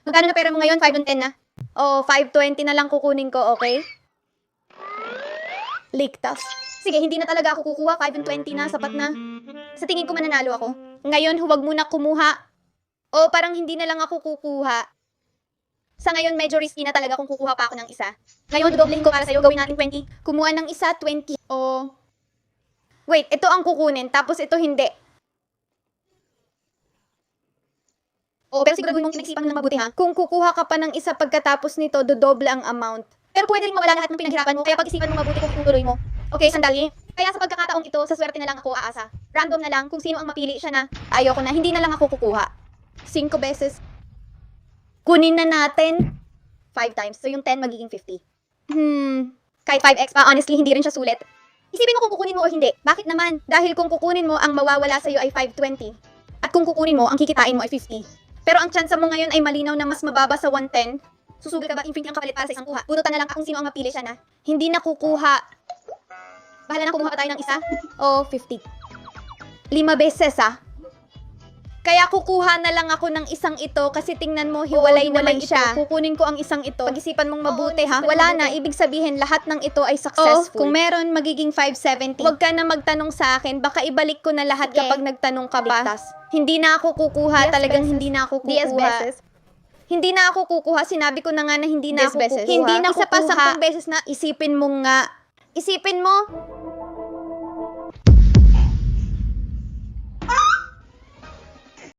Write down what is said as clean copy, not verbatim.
Magkano na pera mo ngayon? 5 and 10 na? O, 520 na lang kukunin ko, okay? Ligtas. Sige, hindi na talaga ako kukuha. 5 and 20 na, sapat na. Sa tingin ko mananalo ako. Ngayon, huwag muna kumuha. O, parang hindi na lang ako kukuha. Sa ngayon, medyo risky na talaga kung kukuha pa ako ng isa. Ngayon, dodoblehin ko para sa'yo. Gawin natin 20. Kumuha ng isa, 20. O, wait, ito ang kukunin. Tapos ito hindi. O, pero siguraduhin mong pinag-isipan ng mabuti ha. Kung kukuha ka pa ng isa pagkatapos nito, dodoble ang amount. Pero pwede rin mawala lahat ng pinaghirapan mo. Kaya pag-isipan mo mabuti kung tutuloy mo. Okay, sandali. Kaya sa pagkakataong ito, sa swerte na lang ako aasa. Random na lang kung sino ang mapili siya na. Ayoko na, hindi na lang ako kukuha. 5 beses. Kunin na natin 5 times. So yung 10 magiging 50. Kahit 5x pa, honestly, hindi rin siya sulit. Isipin mo kung kukunin mo o hindi. Bakit naman? Dahil kung kukunin mo, ang mawawala sa'yo ay 520. At kung kukunin mo, ang kikitain mo ay 50. Pero ang tsansa mo ngayon ay malinaw na mas mababa sa 110. Susugil ka ba? Infinity ang kapalit para sa isang kuha. Bunutan na lang kung sino ang mapili siya na. Hindi na kukuha. Bahala na kumuha pa tayo ng isa. O, 50. 5 beses ah. Kaya kukuha na lang ako ng isang ito kasi tingnan mo, hiwalay naman siya. Kukunin ko ang isang ito. Pag-isipan mong mabuti ha. Wala na, ibig sabihin lahat ng ito ay successful. Kung meron, magiging 570. Huwag ka na magtanong sa akin, baka ibalik ko na lahat kapag nagtanong ka pa. Hindi na ako kukuha, talagang hindi na ako kukuha. Hindi na ako kukuha, sinabi ko na nga na hindi na ako kukuha. Hindi na kukuha. Isa pa 10 beses na isipin mo nga. Isipin mo,